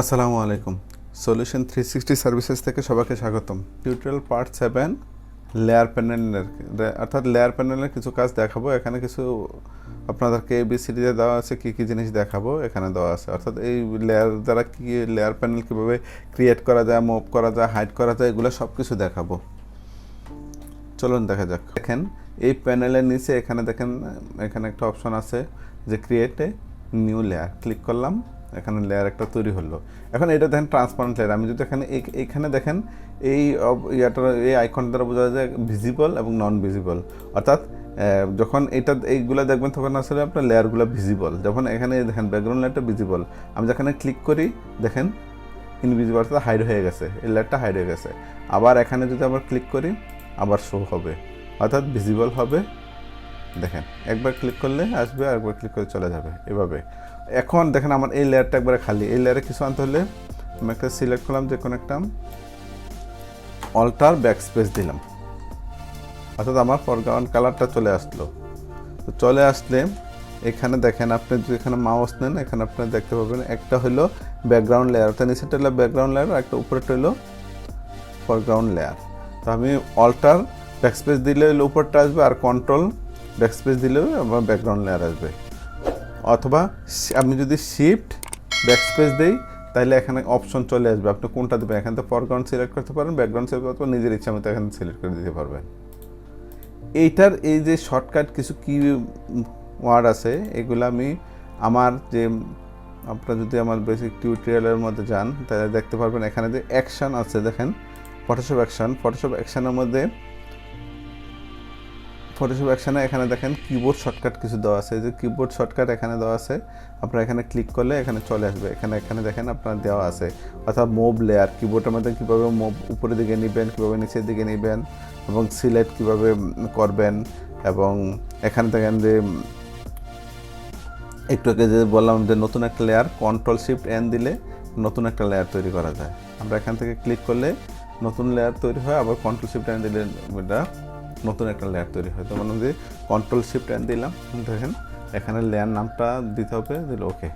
আসসালামু আলাইকুম। Solution 360 services থেকে সবাইকে স্বাগতম। টিউটোরিয়াল পার্ট 7 লেয়ার প্যানেলের অর্থাৎ লেয়ার প্যানেলের কিছু কাজ দেখাবো। এখানে কিছু আপনাদেরকে এবিসিডি দেওয়া আছে, কী কী জিনিস দেখাবো এখানে দেওয়া আছে। অর্থাৎ এই লেয়ার দ্বারা কী লেয়ার প্যানেল কীভাবে ক্রিয়েট করা যায়, মুভ করা যায়, হাইড করা যায়, এগুলো সব কিছু দেখাবো। চলুন দেখা যাক। দেখেন এই প্যানেলের নিচে এখানে দেখেন এখানে একটা অপশন আছে যে create a new layer. Click করলাম, এখানে লেয়ার একটা তৈরি হলো। এখন এটা দেখেন ট্রান্সপারেন্ট লেয়ার। আমি যদি এখানে এইখানে দেখেন এই ইয়াটার এই আইকন দ্বারা বোঝা যায় ভিজিবল এবং নন ভিজিবল। অর্থাৎ যখন এইগুলো দেখবেন তখন আসলে আপনার লেয়ারগুলো ভিজিবল। যখন এখানে দেখেন ব্যাকগ্রাউন্ড লেয়ারটা ভিজিবল, আমি যেখানে ক্লিক করি দেখেন ইনভিজিবল অর্থাৎ হাইড হয়ে গেছে, এই লেয়ারটা হাইড হয়ে গেছে। আবার এখানে যদি আবার ক্লিক করি আবার শো হবে, অর্থাৎ ভিজিবল হবে। দেখেন একবার ক্লিক করলে আসবে আর একবার ক্লিক করে চলে যাবে এভাবে। এখন দেখেন আমার এই লেয়ারটা একবারে খালি। এই লেয়ারে কিছু আনতে হলে আমি একটা সিলেক্ট করলাম, যে কোনো একটা অল্টার ব্যাকস্পেস দিলাম, অর্থাৎ আমার ফরগ্রাউন্ড কালারটা চলে আসলো। তো চলে আসলে এখানে দেখেন আপনি যদি এখানে মাউস নেন এখানে আপনি দেখতে পাবেন একটা হলো ব্যাকগ্রাউন্ড লেয়ার, অর্থাৎ নিচেটা হলো ব্যাকগ্রাউন্ড লেয়ার আর একটা উপরেটা হলো ফরগ্রাউন্ড লেয়ার। তো আমি অল্টার ব্যাকস্পেস দিলে হলো উপরটা আসবে, আর কন্ট্রোল ব্যাকস্পেস দিলেও আমার ব্যাকগ্রাউন্ড লেয়ার আসবে। অথবা আমি যদি শিফট ব্যাকস্পেস দিই তাহলে এখানে অপশন চলে আসবে, আপনি কোনটা দেবেন। এখান থেকে ফরগ্রাউন্ড সিলেক্ট করতে পারেন, ব্যাকগ্রাউন্ড সিলেক্ট করতে পারেন, নিজের ইচ্ছা মতো এখানে সিলেক্ট করে দিতে পারবেন। এইটার এই যে শর্টকাট কিছু কি ওয়ার্ড আছে এগুলো আমি আমার যে আপনারা যদি আমার বেসিক টিউটোরিয়ালের মধ্যে যান তাহলে দেখতে পারবেন এখানে যে অ্যাকশন আছে। দেখেন ফটোশপ অ্যাকশনের মধ্যে ফটোশপ অ্যাকশানে এখানে দেখেন কিবোর্ড শর্টকাট কিছু দেওয়া আছে। যে কিবোর্ড শর্টকাট এখানে দেওয়া আছে, আপনারা এখানে ক্লিক করলে এখানে চলে আসবে। এখানে দেখেন আপনার দেওয়া আছে, অর্থাৎ মুভ লেয়ার কিবোর্ডের মধ্যে কীভাবে মুভ উপরের দিকে নেবেন, কীভাবে নিচের দিকে নেবেন এবং সিলেক্ট কীভাবে করবেন। এবং এখানে দেখেন যে একটু আগে যে বললাম যে নতুন একটা লেয়ার Ctrl+Shift+N দিলে নতুন একটা লেয়ার তৈরি করা যায়। আমরা এখান থেকে ক্লিক করলে নতুন লেয়ার তৈরি হয়, আবার Ctrl+Shift+N দিলে এটা নতুন একটা লেয়ার তৈরি হয়। তো মানে যে Ctrl+Shift+N দিলাম, দেখেন এখানে লেয়ার নামটা দিতে হবে, দিলে ওকে।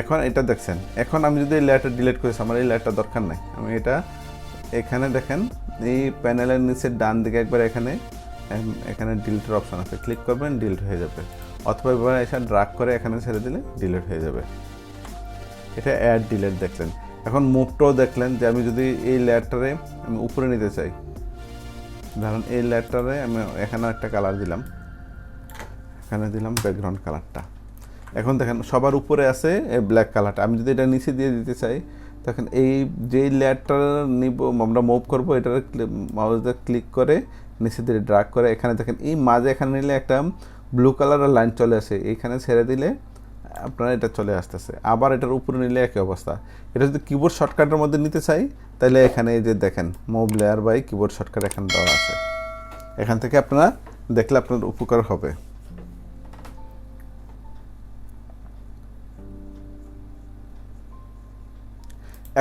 এখন এটা দেখছেন, এখন আমি যদি এই লেয়ারটা ডিলিট করেছি, আমার এই লেয়ারটা দরকার নাই। আমি এটা এখানে দেখেন এই প্যানেলের নিচের ডান দিকে একবার এখানে ডিলিটের অপশন আছে, ক্লিক করবেন ডিলিট হয়ে যাবে। অথবা এবার এসে ড্রাগ করে এখানে ছেড়ে দিলে ডিলিট হয়ে যাবে। এটা অ্যাড ডিলিট দেখলেন। এখন মুভটাও দেখলেন যে আমি যদি এই লেয়ারটারে আমি উপরে নিতে চাই, ধরুন এই লেয়ারটারে আমি এখানে একটা কালার দিলাম, এখানে দিলাম ব্যাকগ্রাউন্ড কালারটা। এখন দেখেন সবার উপরে আছে এই ব্ল্যাক কালারটা। আমি যদি এটা নিচে দিয়ে দিতে চাই তখন এই যেই লেয়ারটা নিব আমরা মুভ করবো, এটার মাউস দিয়ে ক্লিক করে নিচে দিয়ে ড্রাগ করে এখানে দেখেন এই মাঝে এখানে নিলে একটা ব্লু কালারের লাইন চলে আসে, এইখানে ছেড়ে দিলে আপনারা এটা চলে আসতেছে। আবার এটার উপরে নিলে একই অবস্থা। এটা যদি কিবোর্ড শর্টকাটের মধ্যে নিতে চাই তাহলে এখানে এই যে দেখেন move layer by keyboard shortcut এখানে দেওয়া আছে, এখান থেকে আপনারা দেখলে আপনার উপকার হবে।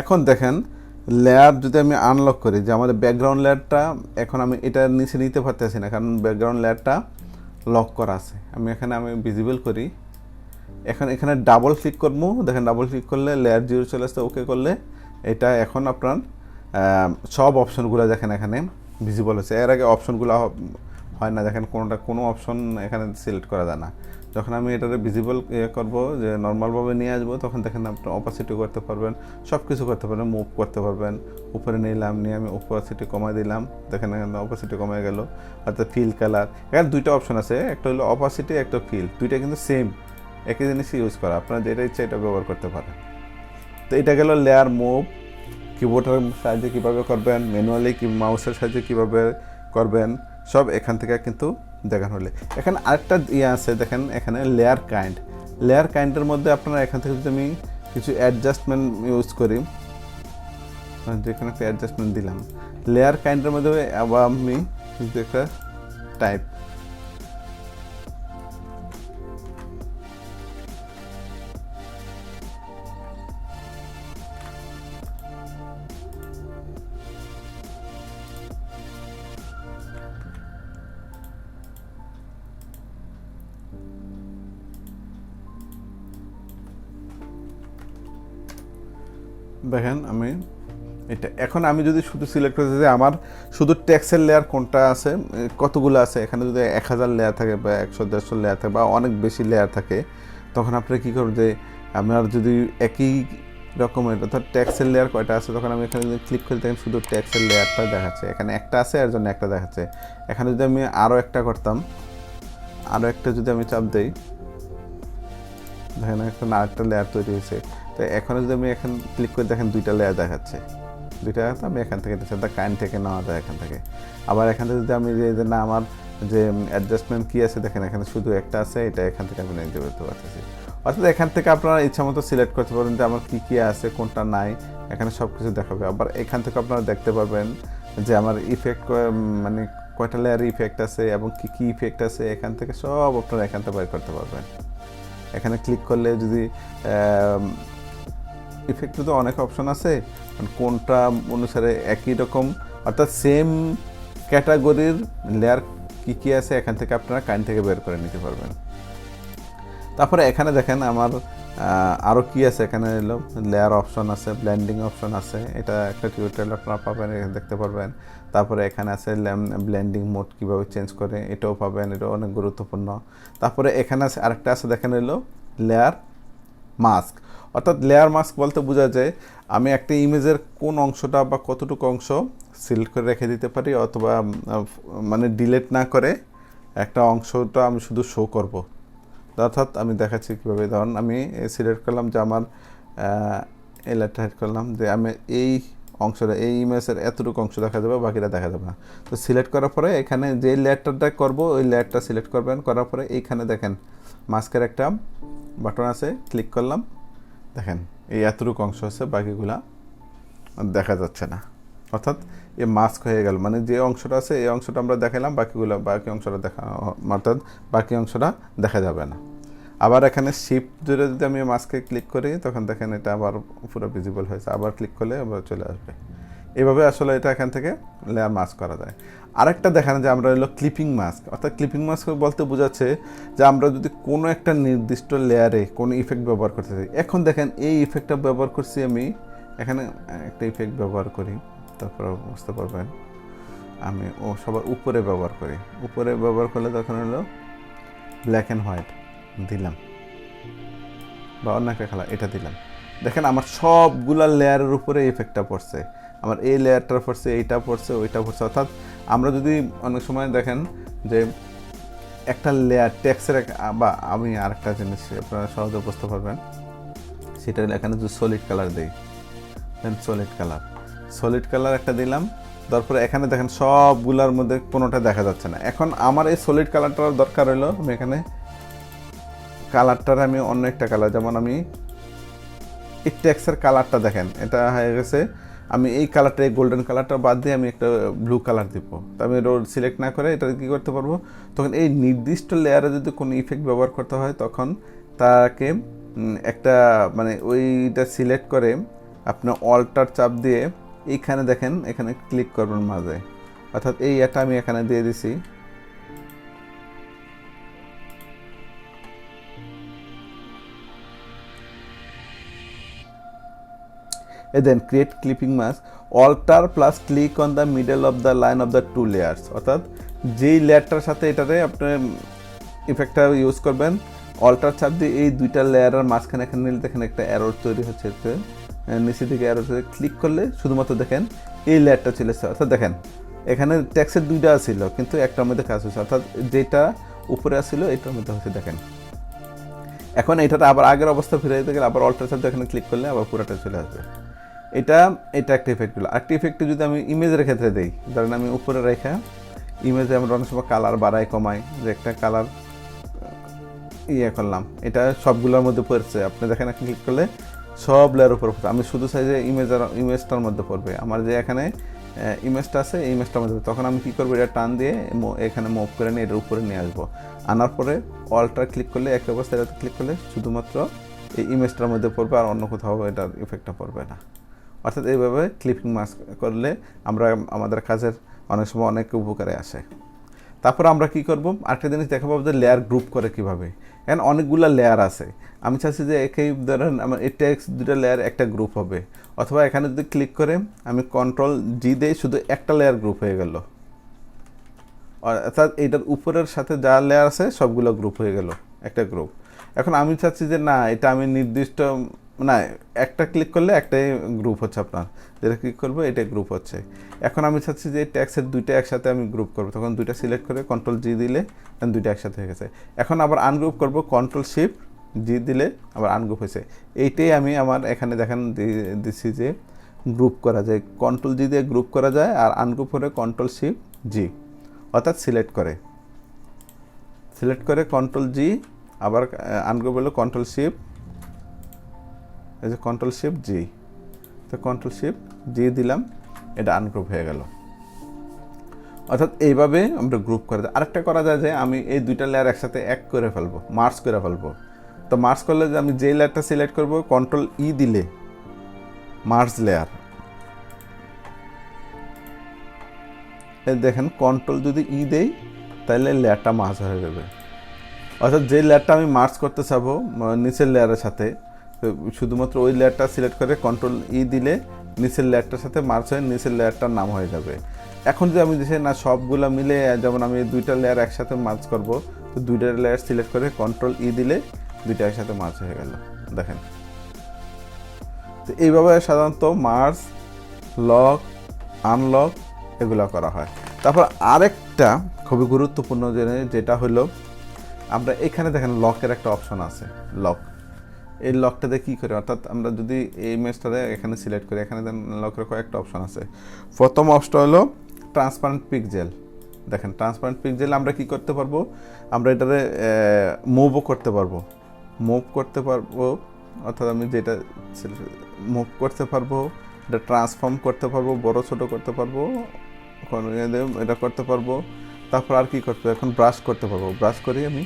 এখন দেখেন লেয়ার যদি আমি আনলক করি, যে আমাদের ব্যাকগ্রাউন্ড লেয়ারটা এখন আমি এটার নিচে নিতে পারতেছি না, কারণ ব্যাকগ্রাউন্ড লেয়ারটা লক করা আছে। আমি ভিজিবল করি, এখন এখানে ডাবল ক্লিক করবো। দেখেন ডাবল ক্লিক করলে লেয়ার 0 চলে আসছে, ওকে করলে এটা এখন আপনার সব অপশনগুলো দেখেন এখানে ভিজিবল হচ্ছে। এর আগে অপশনগুলো হয় না, দেখেন কোনো অপশন এখানে সিলেক্ট করা যায় না। যখন আমি এটাতে ভিজিবল করবো, যে নর্মালভাবে নিয়ে আসবো, তখন দেখেন আপনি অপাসিটি করতে পারবেন, সব কিছু করতে পারবেন, মুভ করতে পারবেন। উপরে নিলাম, নিয়ে আমি অপাসিটি কমাই দিলাম, দেখেন এখানে অপাসিটি কমে গেল। অর্থাৎ ফিল কালার, এখানে দুইটা অপশন আছে, একটা হলো অপাসিটি, একটা ফিল, দুইটা কিন্তু সেম একই জিনিস ইউজ করা, আপনারা যেটা ইচ্ছা এটা ব্যবহার করতে পারেন। তো এটা গেল লেয়ার মুভ। কিবোর্ডের সাহায্যে কীভাবে করবেন, ম্যানুয়ালি মাউসের সাহায্যে কীভাবে করবেন, সব এখান থেকে কিন্তু দেখানো হলে। এখানে আরেকটা আছে, দেখেন এখানে লেয়ার কাইন্ডের মধ্যে আপনারা এখান থেকে যদি আমি কিছু অ্যাডজাস্টমেন্ট ইউজ করি, যেখানে একটা অ্যাডজাস্টমেন্ট দিলাম লেয়ার কাইন্ডের মধ্যে, আবার আমি যদি একটা টাইপ দেখেন আমি এটা এখন আমি যদি শুধু সিলেক্ট করতে যে আমার শুধু টেক্সটের লেয়ার কোনটা আছে, কতগুলো আছে, এখানে যদি 1000 লেয়ার থাকে বা 100-150 লেয়ার থাকে বা অনেক বেশি লেয়ার থাকে, তখন আপনারা কী করবেন যে আমার যদি একই রকমের অর্থাৎ টেক্সটের লেয়ার কয়টা আছে, তখন আমি এখানে যদি ক্লিক করি দেখেন শুধু টেক্সটের লেয়ারটা দেখাচ্ছে, এখানে একটা আছে এর জন্য একটা দেখাচ্ছে। এখানে যদি আমি আরও একটা করতাম, আরও একটা যদি আমি চাপ দিই, দেখেন এখন আরেকটা লেয়ার তৈরি হয়েছে। তো এখন যদি আমি এখন ক্লিক করে দেখেন দুইটা লেয়ার দেখাচ্ছে, দুইটা আমি এখান থেকে কাইন থেকে নেওয়া যায় এখান থেকে। আবার এখান থেকে যদি আমি যে না আমার যে অ্যাডজাস্টমেন্ট কী আছে দেখেন এখানে শুধু একটা আছে, এটা এখান থেকে আমি নিতে করতে পারতেছি। অর্থাৎ এখান থেকে আপনারা ইচ্ছা মতো সিলেক্ট করতে পারবেন যে আমার কী কী আছে কোনটা নাই, এখানে সব কিছু দেখাবে। আবার এখান থেকে আপনারা দেখতে পারবেন যে আমার ইফেক্ট মানে কয়টা লেয়ার ইফেক্ট আছে এবং কী কী ইফেক্ট আছে, এখান থেকে সব আপনারা এখান থেকে বের করতে পারবেন। এখানে ক্লিক করলে যদি ইফেক্টে তো অনেক অপশন আছে, কোনটা অনুসারে একই রকম অর্থাৎ সেম ক্যাটাগরির লেয়ার কী কী আছে এখান থেকে আপনারা কাইন থেকে বের করে নিতে পারবেন। তারপরে এখানে দেখেন আমার আরও কী আছে, এখানে এলো লেয়ার অপশন আছে, ব্লেন্ডিং অপশন আছে, এটা একটা টিউটোরিয়াল আপনারা পাবেন, দেখতে পারবেন। তারপরে এখানে আছে ব্লেন্ডিং মোড কীভাবে চেঞ্জ করে, এটাও পাবেন, এটাও অনেক গুরুত্বপূর্ণ। তারপরে এখানে আছে আরেকটা আছে দেখেন এলো লেয়ার মাস্ক। অর্থাৎ লেয়ার মাস্ক বলতে বোঝা যায় আমি একটা ইমেজের কোন অংশটা বা কতটুকু অংশ সিলেক্ট করে রেখে দিতে পারি, অথবা মানে ডিলিট না করে একটা অংশটা আমি শুধু শো করব। অর্থাৎ আমি দেখাচ্ছি কীভাবে, ধরুন আমি সিলেক্ট করলাম যে আমার এই লেয়ারটা হেড করলাম যে আমি এই অংশটা এই ইমেজের এতটুকু অংশ দেখা যাবে, বাকিটা দেখা যাবে না। তো সিলেক্ট করার পরে এখানে যে লেয়ারটা করব ওই লেয়ারটা সিলেক্ট করবেন, করার পরে এইখানে দেখেন মাস্কের একটা বাটন আছে, ক্লিক করলাম, দেখেন এই এতটুকু অংশ আছে, বাকিগুলা দেখা যাচ্ছে না। অর্থাৎ এ মাস্ক হয়ে গেল, মানে যে অংশটা আছে এই অংশটা আমরা দেখালাম, বাকি অংশটা অর্থাৎ বাকি অংশটা দেখা যাবে না। আবার এখানে শিফট ধরে যদি আমি মাস্কে ক্লিক করি তখন দেখেন এটা আবার পুরো ভিজিবল হয়েছে, আবার ক্লিক করলে আবার চলে আসবে। এভাবে আসলে এটা এখান থেকে লেয়ার মাস্ক করা যায়। আরেকটা দেখেন যে আমরা হলো ক্লিপিং মাস্ক। অর্থাৎ ক্লিপিং মাস্ক বলতে বোঝাচ্ছে যে আমরা যদি কোনো একটা নির্দিষ্ট লেয়ারে কোনো ইফেক্ট ব্যবহার করতে চাই, এখন দেখেন এই ইফেক্টটা ব্যবহার করছি আমি, এখানে একটা ইফেক্ট ব্যবহার করি, তারপর বুঝতে পারবেন আমি সবার উপরে ব্যবহার করি। উপরে ব্যবহার করলে তখন হলো ব্ল্যাক অ্যান্ড হোয়াইট দিলাম বা অন্য একটা কালার এটা দিলাম, দেখেন আমার সবগুলা লেয়ারের উপরে ইফেক্টটা পড়ছে, আমার এই লেয়ারটা পড়ছে, এইটা পড়ছে, ওইটা পড়ছে। অর্থাৎ আমরা যদি অনেক সময় দেখেন যে একটা লেয়ার টেক্সের বা আমি আরেকটা জিনিস আপনারা সহজে বুঝতে পারবেন, সেটা এখানে যদি সলিড কালার দিই, দেন সলিড কালার একটা দিলাম, তারপরে এখানে দেখেন সবগুলার মধ্যে কোনোটা দেখা যাচ্ছে না। এখন আমার এই সলিড কালারটার দরকার হলো আমি এখানে কালারটার আমি অন্য একটা কালার, যেমন আমি এই টেক্সের কালারটা দেখেন এটা হয়ে গেছে, আমি এই কালারটা এই গোল্ডেন কালারটা বাদ দিয়ে আমি একটা ব্লু কালার দিব। তো আমি রোড সিলেক্ট না করে এটা কী করতে পারবো, তখন এই নির্দিষ্ট লেয়ারে যদি কোনো ইফেক্ট ব্যবহার করতে হয় তখন তাকে একটা মানে ওইটা সিলেক্ট করে আপনার অল্টার চাপ দিয়ে এইখানে দেখেন এখানে ক্লিক করবেন মাঝে, অর্থাৎ এই এটা আমি এখানে দিয়ে দিছি। Then create clipping mask, alt plus click on the middle of the line of the two layers. অর্থাৎ যেই লেয়ারটার সাথে এটাতে আপনি ইফেক্টটা ইউজ করবেন, অল্টার চাপ দিয়ে এই দুইটা লেয়ারের মাঝখানে এখানে নিলে দেখেন একটা অ্যারো তৈরি হচ্ছে, নিচে দিকে অ্যারো ক্লিক করলে শুধুমাত্র দেখেন এই লেয়ারটা চলে এসেছে। অর্থাৎ দেখেন এখানে টেক্সের দুইটা ছিল কিন্তু একটার মধ্যে কাজ হচ্ছে, অর্থাৎ যেটা উপরে আসছিল এটার মধ্যে হচ্ছে। দেখেন এখন এটাতে আবার আগের অবস্থা ফিরে যেতে গেলে আবার অল্টার চাপ দিয়ে এখানে ক্লিক করলে আবার পুরোটা চলে আসবে। এটা একটা ইফেক্ট হলো। আরেকটি ইফেক্টে যদি আমি ইমেজের ক্ষেত্রে দিই, ধরেন আমি উপরে রেখে ইমেজে আমরা অনেক সময় কালার বাড়াই কমাই, যে একটা কালার করলাম, এটা সবগুলোর মধ্যে পড়ছে। আপনি দেখেন এখন ক্লিক করলে সব লেয়ার উপরে পড়ছে, আমি শুধু চাই যে ইমেজটার মধ্যে পড়বে, আমার যে এখানে ইমেজটা আছে এই ইমেজটার মধ্যে। তখন আমি কী করবো, এটা টান দিয়ে এখানে মুভ করে নিয়ে এটার উপরে নিয়ে আসবো। আনার পরে অল্টার ক্লিক করলে এক অবস্থায় এটাতে ক্লিক করলে শুধুমাত্র এই ইমেজটার মধ্যে পড়বে, আর অন্য কোথাও এটার ইফেক্টটা পড়বে না। অর্থাৎ এইভাবে ক্লিপিং মাস্ক করলে আমরা আমাদের কাজের অনেক সময় অনেক উপকারে আসে। তারপর আমরা কি করব, আরেকটা জিনিস দেখাবো যে লেয়ার গ্রুপ করে কিভাবে। এখন অনেকগুলো লেয়ার আছে, আমি চাচ্ছি যে একই ধরেন আমার এই টেক্সট দুটো লেয়ার একটা গ্রুপ হবে, অথবা এখানে যদি ক্লিক করে আমি Ctrl+G দিই শুধু একটা লেয়ার গ্রুপ হয়ে গেল, অর্থাৎ এইটার উপরের সাথে যা লেয়ার আছে সবগুলো গ্রুপ হয়ে গেল একটা গ্রুপ। এখন আমি চাচ্ছি যে না, এটা আমি নির্দিষ্ট না, একটা ক্লিক করলে একটাই গ্রুপ হচ্ছে, আপনার যেটা ক্লিক করবো এটাই গ্রুপ হচ্ছে। এখন আমি চাচ্ছি যে ট্যাক্সের দুইটা একসাথে আমি গ্রুপ করবো, তখন দুইটা সিলেক্ট করে Ctrl+G দিলে দুইটা একসাথে হয়ে গেছে। এখন আবার আনগ্রুপ করবো, Ctrl+Shift+G দিলে আবার আনগ্রুপ হয়েছে। এইটাই আমি আমার এখানে দেখেন দিচ্ছি যে গ্রুপ করা যায়, Ctrl+G দিয়ে গ্রুপ করা যায়, আর আনগ্রুপ করে Ctrl+Shift+G, অর্থাৎ সিলেক্ট করে Ctrl+G, আবার আনগ্রুপ হলো Ctrl+Shift, এই যে Ctrl+Shift+G, তো Ctrl+Shift+G দিলাম, এটা আনগ্রুপ হয়ে গেল। অর্থাৎ এইভাবে আমরা গ্রুপ করে দেয়। আরেকটা করা যায় যে আমি এই দুইটা লেয়ার একসাথে এক করে ফেলবো, মার্জ করে ফেলবো। তো মার্জ করলে যে আমি যে লেয়ারটা সিলেক্ট করবো Ctrl+E দিলে মার্জ লেয়ার, এই দেখেন Ctrl যদি E দেই তাহলে লেয়ারটা মার্জ হয়ে যাবে। অর্থাৎ যে লেয়ারটা আমি মার্জ করতে চাবো নিচের লেয়ারের সাথে, শুধুমাত্র ওই লেয়ারটা সিলেক্ট করে Ctrl+E দিলে নিচের লেয়ারটার সাথে মার্জ হয়ে নিচের লেয়ারটার নাম হয়ে যাবে। এখন যদি আমি দিচ্ছি না সবগুলো মিলে, যেমন আমি দুইটা লেয়ার একসাথে মার্জ করব, তো দুইটা লেয়ার সিলেক্ট করে Ctrl+E দিলে দুইটা একসাথে মার্জ হয়ে গেল, দেখেন। তো এইভাবে সাধারণত মার্জ, লক, আনলক এগুলো করা হয়। তারপর আরেকটা খুবই গুরুত্বপূর্ণ যেটা হলো, আমরা এখানে দেখেন লকের একটা অপশন আছে, লক। এই লকটাতে কী করে, অর্থাৎ আমরা যদি এই ইমেজটাতে এখানে সিলেক্ট করি, এখানে লকের কয়েকটা অপশন আছে। প্রথম অপশন হলো ট্রান্সপারেন্ট পিক্সেল। দেখেন ট্রান্সপারেন্ট পিক্সেল আমরা কি করতে পারবো, আমরা এটাতে মুভও করতে পারবো, অর্থাৎ আমি যেটা মুভ করতে পারবো, এটা ট্রান্সফর্ম করতে পারবো, বড় ছোট করতে পারবো, এটা করতে পারবো। তারপর আর কি করতে পারবো, এখন ব্রাশ করতে পারবো, ব্রাশ করি আমি,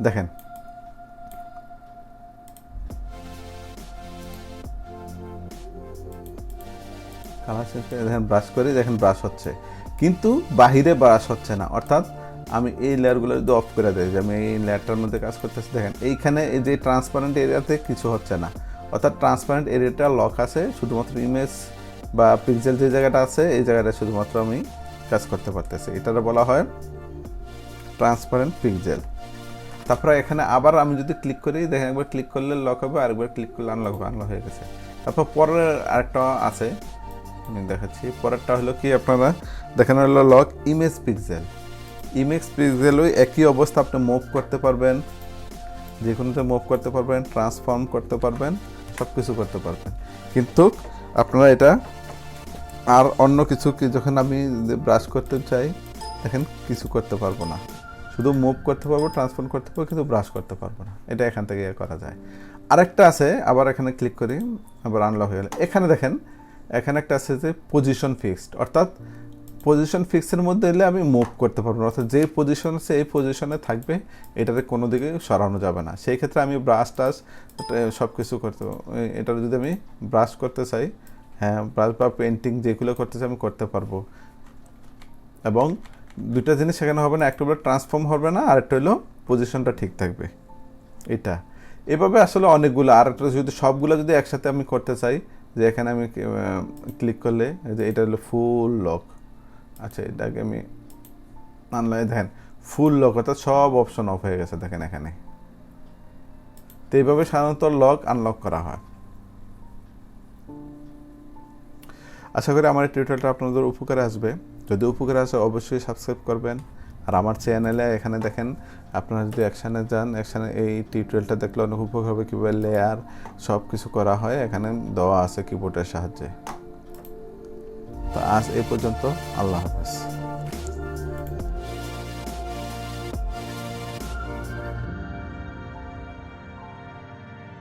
দেখেন কালার শেষ করে দেখেন ব্রাশ করি, দেখেন ব্রাশ হচ্ছে, কিন্তু বাহিরে ব্রাশ হচ্ছে না। অর্থাৎ আমি এই লেয়ারগুলো যদি অফ করে দিই, যে আমি এই লেয়ারটার মধ্যে কাজ করতেছি, দেখেন এইখানে এই যে ট্রান্সপারেন্ট এরিয়াতে কিছু হচ্ছে না, অর্থাৎ ট্রান্সপারেন্ট এরিয়াটা লক আছে, শুধুমাত্র ইমেজ বা পিক্সেল যে জায়গাটা আছে এই জায়গাটা শুধুমাত্র আমি কাজ করতে পারতেছি, এটা বলা হয় ট্রান্সপারেন্ট পিক্সেল। তারপরে এখানে আবার আমি যদি ক্লিক করি, দেখেন একবার ক্লিক করলে লক হবে, আরেকবার ক্লিক করলে আনলক হবে, আনলক হয়ে গেছে। তারপর পরের আরেকটা আছে, আমি দেখাচ্ছি। পরেরটা হলো কি, আপনারা দেখেন হলো lock image pixel. Image pixel ওই একই অবস্থা, আপনি মুভ করতে পারবেন, যে কোনোতে মুভ করতে পারবেন, ট্রান্সফর্ম করতে পারবেন, সব কিছু করতে পারবেন। কিন্তু আপনারা এটা আর অন্য কিছু কি, যখন আমি ব্রাশ করতে চাই, দেখেন কিছু করতে পারবো না, শুধু মুভ করতে পারবো, ট্রান্সফর্ম করতে পারবো, কিন্তু ব্রাশ করতে পারবো না। এটা এখান থেকে করা যায়। আরেকটা আছে, আবার এখানে ক্লিক করি, আবার আনলক হয়ে গেলে এখানে দেখেন, এখানে একটা আছে যে পজিশন ফিক্সড, অর্থাৎ পজিশন ফিক্সের মধ্যে এলে আমি মুভ করতে পারবো না, অর্থাৎ যে পজিশন আছে এই পজিশনে থাকবে, এটাতে কোনো দিকে সরানো যাবে না। সেই ক্ষেত্রে আমি ব্রাশ টাশ সব কিছু করতে পারবো। এটা যদি আমি ব্রাশ করতে চাই, হ্যাঁ ব্রাশ বা পেন্টিং যেগুলো করতে চাই আমি করতে পারবো। এবং দুইটা জিনিস সেখানে হবে না, একটা হলো ট্রান্সফর্ম হবে না, আর একটা হলো পজিশনটা ঠিক থাকবে। এটা এভাবে আসলে অনেকগুলো, আর একটা যদি সবগুলো যদি একসাথে আমি করতে চাই, যে এখানে আমি ক্লিক করলে যে এটা হলো ফুল লক, আচ্ছা এটাকে আমি আনলাম, দেখেন ফুল লক, অর্থাৎ সব অপশন অফ হয়ে গেছে দেখেন এখানে। তো এইভাবে সাধারণত লক আনলক করা হয়। আশা করি আমার এই টিউটোরিয়ালটা আপনাদের উপকারে আসবে। যদি উপকারে আসে অবশ্যই সাবস্ক্রাইব করবেন। আর আমার চ্যানেলে এখানে দেখেন, আপনারা যদি অ্যাকশানে যান, অ্যাকশানে এই টিউটোরিয়ালটা দেখলে অনেক উপকার হবে, কীভাবে লেয়ার সব কিছু করা হয় এখানে দেওয়া আছে কিবোর্ডের সাহায্যে। তো আজ এই পর্যন্ত, আল্লাহ হাফেজ।